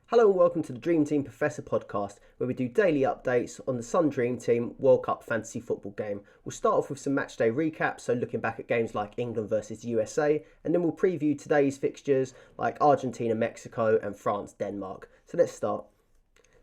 Hello and welcome to the Dream Team Professor podcast, where we do daily updates on the Sun Dream Team World Cup fantasy football game. We'll start off with some matchday recaps, so looking back at games like England versus USA, and then we'll preview today's fixtures like Argentina, Mexico, and France, Denmark. So let's start.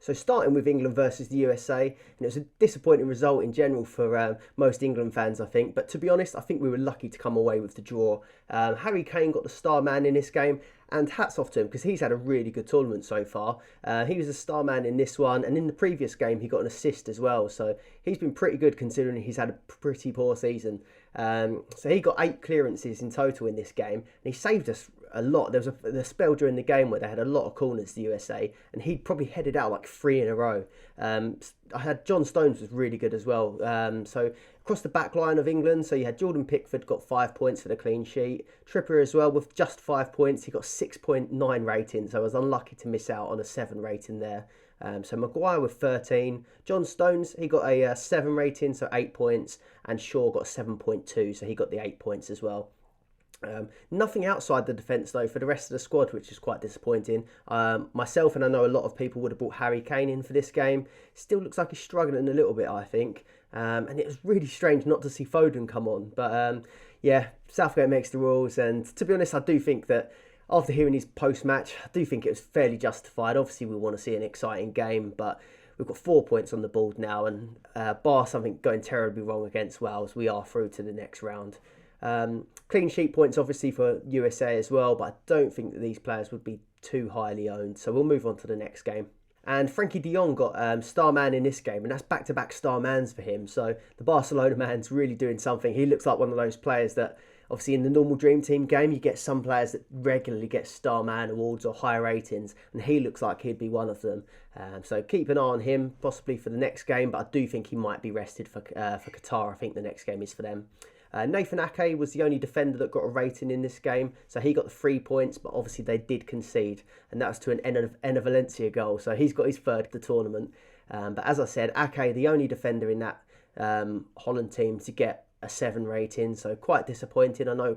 So starting with England versus the USA, and it was a disappointing result in general for most England fans, I think. But to be honest, I think we were lucky to come away with the draw. Harry Kane got the star man in this game, and hats off to him because he's had a really good tournament so far. He was a star man in this one, and in the previous game he got an assist as well. So he's been pretty good considering he's had a pretty poor season. So he got 8 clearances in total in this game, and he saved us a lot. There was a spell during the game where they had a lot of corners, the USA, and he'd probably headed out like 3 in a row. I had John Stones was really good as well. So across the back line of England, so you had Jordan Pickford got 5 points for the clean sheet. Trippier as well with just 5 points. He got 6.9 rating, so I was unlucky to miss out on a 7 rating there. So Maguire with 13. John Stones, he got a 7 rating, so 8 points. And Shaw got 7.2, so he got the 8 points as well. Nothing outside the defence though for the rest of the squad, which is quite disappointing. Myself and I know a lot of people would have brought Harry Kane in for this game. Still looks like he's struggling a little bit, I think. And it was really strange not to see Foden come on. But yeah, Southgate makes the rules. And to be honest, I do think that after hearing his post-match, I do think it was fairly justified. Obviously, we want to see an exciting game, but we've got 4 points on the board now. And bar something going terribly wrong against Wales, we are through to the next round. Clean sheet points obviously for USA as well, but I don't think that these players would be too highly owned. So we'll move on to the next game. And Frankie de Jong got star man in this game, and that's back-to-back star mans for him. So the Barcelona man's really doing something. He looks like one of those players that obviously in the normal Dream Team game, you get some players that regularly get star man awards or higher ratings, and he looks like he'd be one of them. So keep an eye on him, possibly for the next game, but I do think he might be rested for Qatar. I think the next game is for them. Nathan Ake was the only defender that got a rating in this game, so he got the 3 points, but obviously they did concede, and that was to an Enner Valencia goal, so he's got his third of the tournament. But as I said, Ake, the only defender in that Holland team to get a 7 rating, so quite disappointing. I know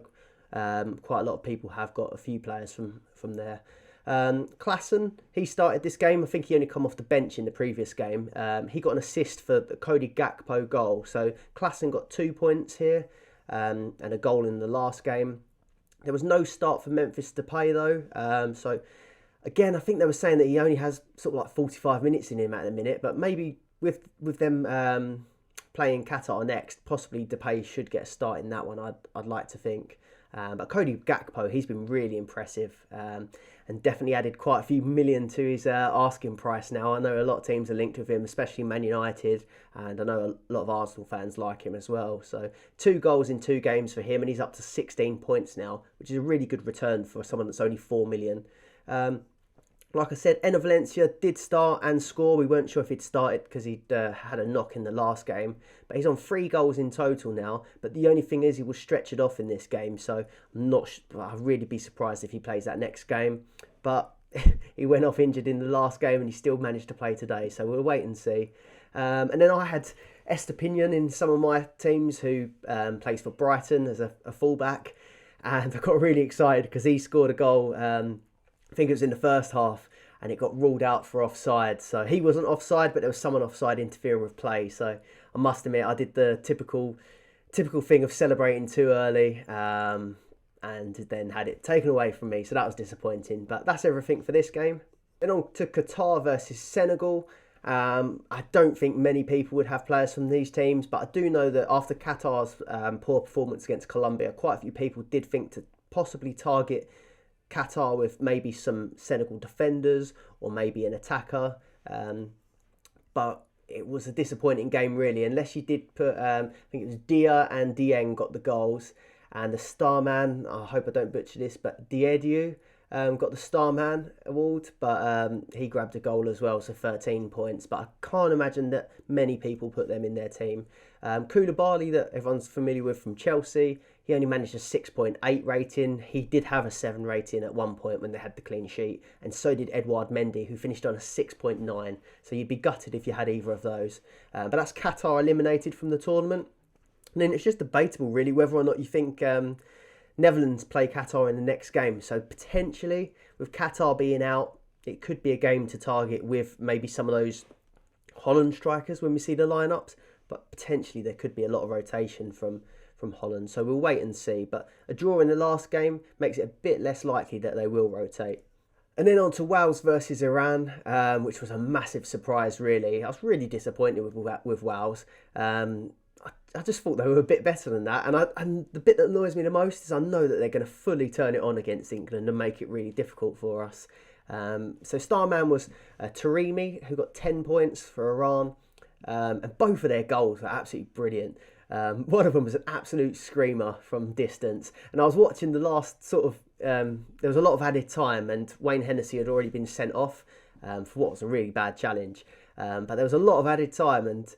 quite a lot of people have got a few players from there. Klaassen, he started this game. I think he only come off the bench in the previous game. He got an assist for the Cody Gakpo goal, so Klaassen got 2 points here. And a goal in the last game. There was no start for Memphis Depay though. So again, I think they were saying that he only has sort of like 45 minutes in him at the minute, but maybe with them playing Qatar next, possibly Depay should get a start in that one. I'd like to think. But Cody Gakpo, he's been really impressive and definitely added quite a few million to his asking price now. I know a lot of teams are linked with him, especially Man United, and I know a lot of Arsenal fans like him as well. So 2 goals in 2 games for him, and he's up to 16 points now, which is a really good return for someone that's only 4 million. Like I said, Enner Valencia did start and score. We weren't sure if he'd started because he'd had a knock in the last game. But he's on 3 goals in total now. But the only thing is he was stretchered off in this game. So I'd really be surprised if he plays that next game. But he went off injured in the last game and he still managed to play today. So we'll wait and see. And then I had Estepinian in some of my teams who plays for Brighton as a fullback. And I got really excited because he scored a goal. I think it was in the first half, and it got ruled out for offside. So he wasn't offside, but there was someone offside interfering with play. So I must admit, I did the typical thing of celebrating too early, and then had it taken away from me. So that was disappointing. But that's everything for this game. Then on to Qatar versus Senegal. I don't think many people would have players from these teams, but I do know that after Qatar's poor performance against Colombia, quite a few people did think to possibly target Qatar with maybe some Senegal defenders or maybe an attacker, but it was a disappointing game really, unless you did put I think it was Dia and Dieng got the goals, and the star man, I hope I don't butcher this, but Diediu got the star man award, but he grabbed a goal as well, so 13 points, but I can't imagine that many people put them in their team. Koulibaly, that everyone's familiar with from Chelsea, he only managed a 6.8 rating. He did have a 7 rating at one point when they had the clean sheet, and so did Edouard Mendy, who finished on a 6.9. So you'd be gutted if you had either of those. But that's Qatar eliminated from the tournament. And then it's just debatable, really, whether or not you think Netherlands play Qatar in the next game. So potentially, with Qatar being out, it could be a game to target with maybe some of those Holland strikers when we see the lineups, but potentially there could be a lot of rotation from Holland. So we'll wait and see. But a draw in the last game makes it a bit less likely that they will rotate. And then on to Wales versus Iran, which was a massive surprise, really. I was really disappointed with Wales. I just thought they were a bit better than that. And the bit that annoys me the most is I know that they're going to fully turn it on against England and make it really difficult for us. So Starman was Taremi, who got 10 points for Iran. And both of their goals were absolutely brilliant. One of them was an absolute screamer from distance. And I was watching the last there was a lot of added time, and Wayne Hennessy had already been sent off for what was a really bad challenge. But there was a lot of added time, and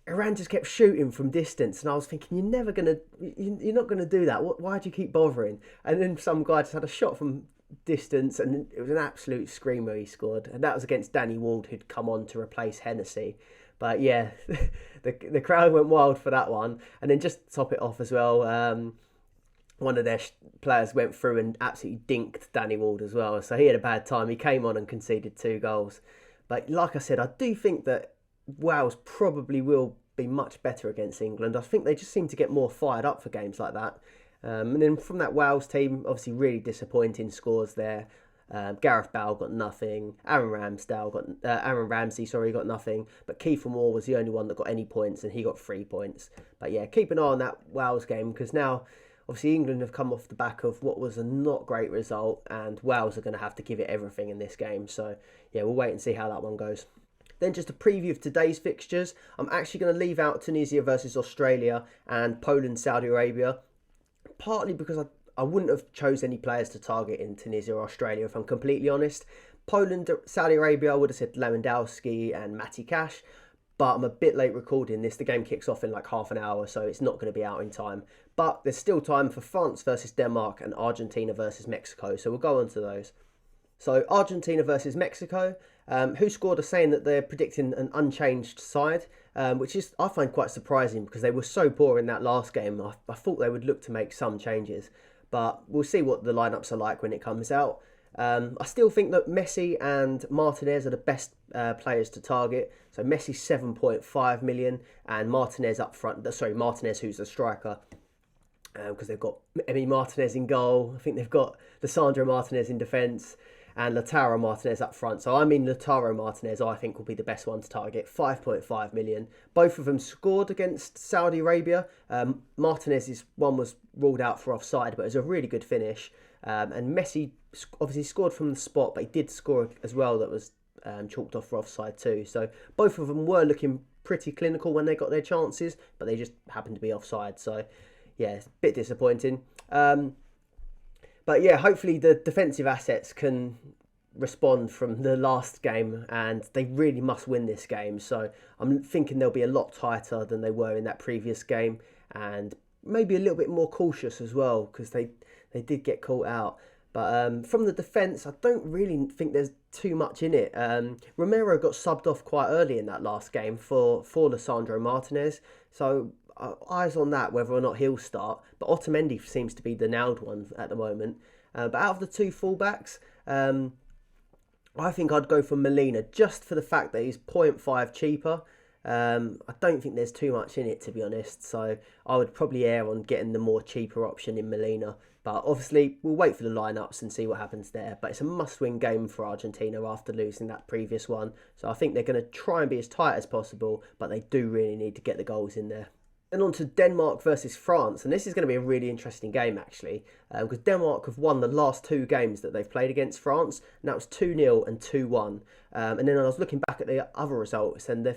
Iran just kept shooting from distance. And I was thinking, you're not gonna do that. Why do you keep bothering? And then some guy just had a shot from distance, and it was an absolute screamer he scored. And that was against Danny Ward, who'd come on to replace Hennessy. But yeah, the crowd went wild for that one. And then just to top it off as well, one of their players went through and absolutely dinked Danny Ward as well. So he had a bad time. He came on and conceded 2 goals. But like I said, I do think that Wales probably will be much better against England. I think they just seem to get more fired up for games like that. And then from that Wales team, obviously really disappointing scores there. Gareth Bale got nothing. Aaron Ramsey got nothing. But Kiefer Moore was the only one that got any points, and he got 3 points. But yeah, keep an eye on that Wales game, because now obviously England have come off the back of what was a not great result, and Wales are going to have to give it everything in this game. So yeah, we'll wait and see how that one goes. Then just a preview of today's fixtures. I'm actually going to leave out Tunisia versus Australia and Poland, Saudi Arabia, partly because I wouldn't have chose any players to target in Tunisia or Australia, if I'm completely honest. Poland, Saudi Arabia, I would have said Lewandowski and Matty Cash, but I'm a bit late recording this. The game kicks off in like half an hour, so it's not going to be out in time. But there's still time for France versus Denmark and Argentina versus Mexico, so we'll go on to those. So Argentina versus Mexico, who scored are saying that they're predicting an unchanged side, which is, I find, quite surprising because they were so poor in that last game. I thought they would look to make some changes, but we'll see what the lineups are like when it comes out. I still think that Messi and Martinez are the best players to target. So Messi 7.5 million and Martinez up front. Sorry, Martinez, who's the striker, because they've got Emi Martinez in goal. I think they've got Lisandro Martinez in defence and Lautaro Martinez up front. So I mean, Lautaro Martinez, I think, will be the best one to target. 5.5 million. Both of them scored against Saudi Arabia. Martinez's one was ruled out for offside, but it was a really good finish. And Messi obviously scored from the spot, but he did score as well that was chalked off for offside too. So both of them were looking pretty clinical when they got their chances, but they just happened to be offside. So yeah, it's a bit disappointing. But yeah, hopefully the defensive assets can respond from the last game, and they really must win this game. So I'm thinking they'll be a lot tighter than they were in that previous game, and maybe a little bit more cautious as well, because they did get caught out. But from the defence, I don't really think there's too much in it. Romero got subbed off quite early in that last game for Lisandro Martinez. So eyes on that, whether or not he'll start. But Otamendi seems to be the nailed one at the moment. But out of the two fullbacks, I think I'd go for Molina, just for the fact that he's 0.5 cheaper. I don't think there's too much in it, to be honest. So I would probably err on getting the more cheaper option in Molina. But obviously, we'll wait for the lineups and see what happens there. But it's a must-win game for Argentina after losing that previous one. So I think they're going to try and be as tight as possible, but they do really need to get the goals in there. And on to Denmark versus France. And this is going to be a really interesting game, actually, because Denmark have won the last two games that they've played against France. And that was 2-0 and 2-1. And then I was looking back at the other results, and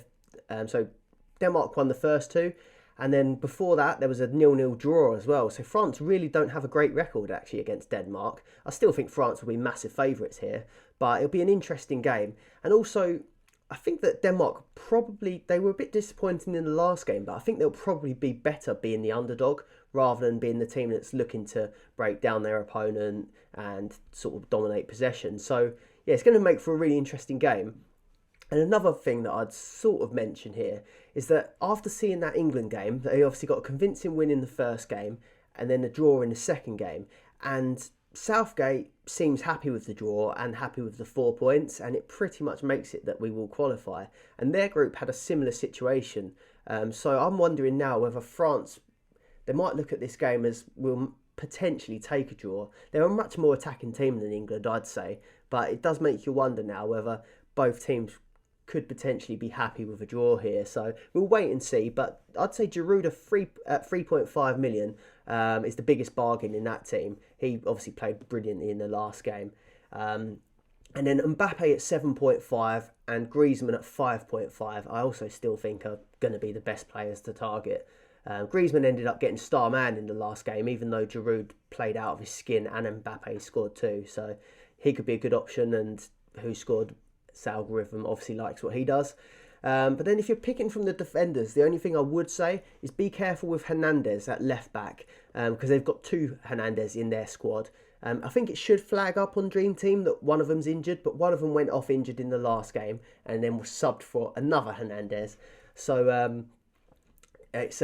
so Denmark won the first two. And then before that, there was a 0-0 draw as well. So France really don't have a great record, actually, against Denmark. I still think France will be massive favourites here, but it'll be an interesting game. And also, I think that Denmark they were a bit disappointing in the last game, but I think they'll probably be better being the underdog rather than being the team that's looking to break down their opponent and sort of dominate possession. So, yeah, it's going to make for a really interesting game. And another thing that I'd sort of mention here is that after seeing that England game, they obviously got a convincing win in the first game and then a draw in the second game. And Southgate seems happy with the draw and happy with the 4 points, and it pretty much makes it that we will qualify. And their group had a similar situation. So I'm wondering now whether France, they might look at this game as we'll potentially take a draw. They're a much more attacking team than England, I'd say. But it does make you wonder now whether both teams could potentially be happy with a draw here. So we'll wait and see. But I'd say Giroud at 3.5 million is the biggest bargain in that team. He obviously played brilliantly in the last game. And then Mbappe at 7.5 and Griezmann at 5.5, I also still think are going to be the best players to target. Griezmann ended up getting star man in the last game, even though Giroud played out of his skin and Mbappe scored too. So he could be a good option, and who scored? Algorithm obviously likes what he does. But then if you're picking from the defenders, the only thing I would say is be careful with Hernandez at left back, because they've got two Hernandez in their squad. I think it should flag up on Dream Team that one of them's injured, but one of them went off injured in the last game and then was subbed for another Hernandez. So it's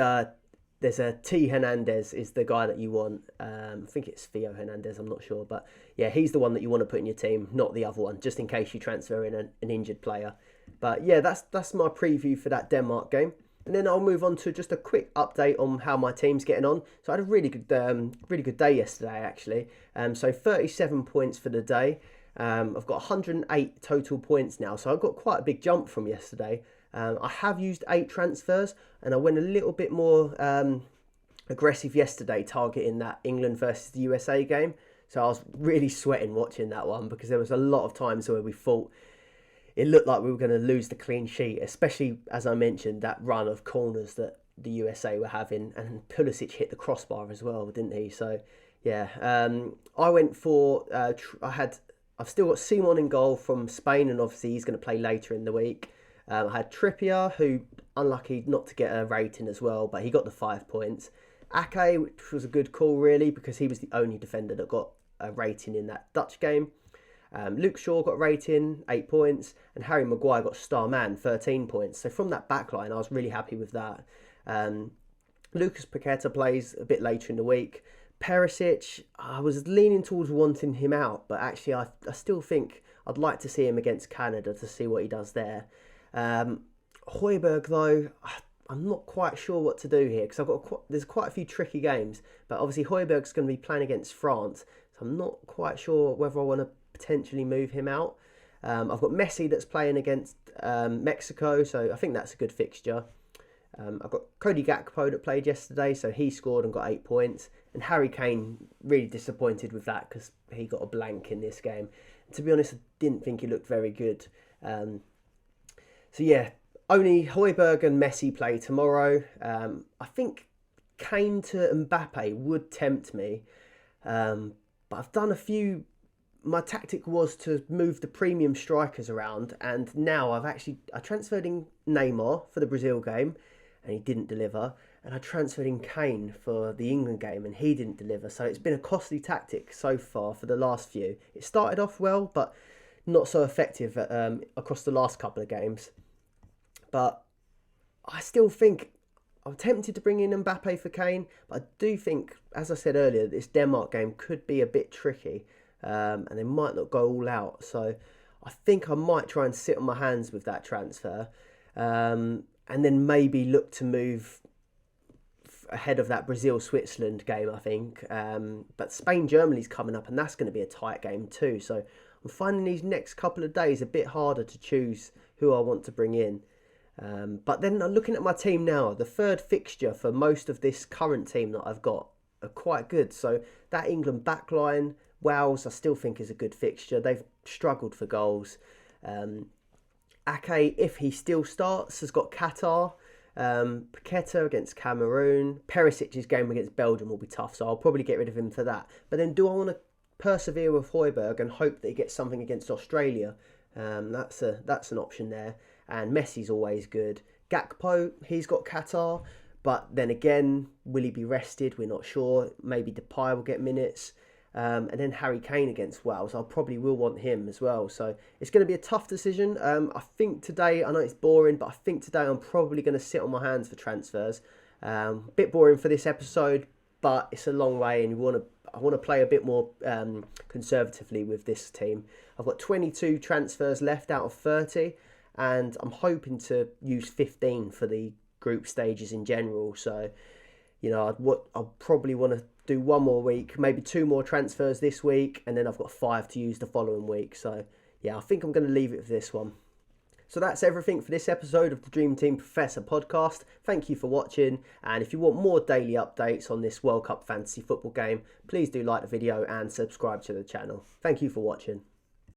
there's a T Hernandez is the guy that you want. I think it's Theo Hernandez, I'm not sure. But yeah, he's the one that you want to put in your team, not the other one, just in case you transfer in an injured player. But yeah, that's my preview for that Denmark game. And then I'll move on to just a quick update on how my team's getting on. So I had a really good day yesterday, actually. So 37 points for the day. I've got 108 total points now. So I've got quite a big jump from yesterday. I have used 8 transfers, and I went a little bit more aggressive yesterday, targeting that England versus the USA game. So I was really sweating watching that one, because there was a lot of times where we thought it looked like we were going to lose the clean sheet, especially, as I mentioned, that run of corners that the USA were having, and Pulisic hit the crossbar as well, didn't he? So yeah, I went for I've still got Simon in goal from Spain, and obviously he's going to play later in the week. I had Trippier, who unlucky not to get a rating as well, but he got the 5 points. Ake, which was a good call really, because he was the only defender that got a rating in that Dutch game. Luke Shaw got a rating, 8 points, and Harry Maguire got star man, 13 points. So from that back line, I was really happy with that. Lucas Paqueta plays a bit later in the week. Perisic, I was leaning towards wanting him out, but actually I still think I'd like to see him against Canada to see what he does there. Højbjerg though, I'm not quite sure what to do here, because there's quite a few tricky games, but obviously Højbjerg's going to be playing against France, so I'm not quite sure whether I want to potentially move him out. I've got Messi that's playing against Mexico, so I think that's a good fixture. I've got Cody Gakpo that played yesterday, so he scored and got 8 points. And Harry Kane, really disappointed with that, because he got a blank in this game. And to be honest, I didn't think he looked very good. So yeah, only Højbjerg and Messi play tomorrow. I think Kane to Mbappe would tempt me. But I've done a few... My tactic was to move the premium strikers around, and now I transferred in Neymar for the Brazil game, and he didn't deliver. And I transferred in Kane for the England game, and he didn't deliver. So it's been a costly tactic so far for the last few. It started off well, but not so effective across the last couple of games. But I still think I'm tempted to bring in Mbappe for Kane, but I do think, as I said earlier, this Denmark game could be a bit tricky, and they might not go all out. So I think I might try and sit on my hands with that transfer, and then maybe look to move ahead of that Brazil-Switzerland game, I think. But Spain-Germany's coming up, and that's going to be a tight game too. So I'm finding these next couple of days a bit harder to choose who I want to bring in. But then looking at my team now, the third fixture for most of this current team that I've got are quite good. So that England backline, Wales, I still think is a good fixture. They've struggled for goals. Ake, if he still starts, has got Qatar. Paqueta against Cameroon. Perisic's game against Belgium will be tough, so I'll probably get rid of him for that. But then do I want to persevere with Højbjerg and hope that he gets something against Australia? That's an option there. And Messi's always good. Gakpo, he's got Qatar, but then again, will he be rested? We're not sure. Maybe Depay will get minutes. And then Harry Kane against Wales, I probably will want him as well. So it's going to be a tough decision. I think today, I know it's boring, but I think today I'm probably going to sit on my hands for transfers. Bit boring for this episode, but it's a long way, and I want to play a bit more conservatively with this team. I've got 22 transfers left out of 30, and I'm hoping to use 15 for the group stages in general. So, I'll probably want to do one more week, maybe 2 more transfers this week, and then I've got 5 to use the following week. So, yeah, I think I'm going to leave it for this one. So that's everything for this episode of the Dream Team Professor podcast. Thank you for watching, and if you want more daily updates on this World Cup fantasy football game, please do like the video and subscribe to the channel. Thank you for watching.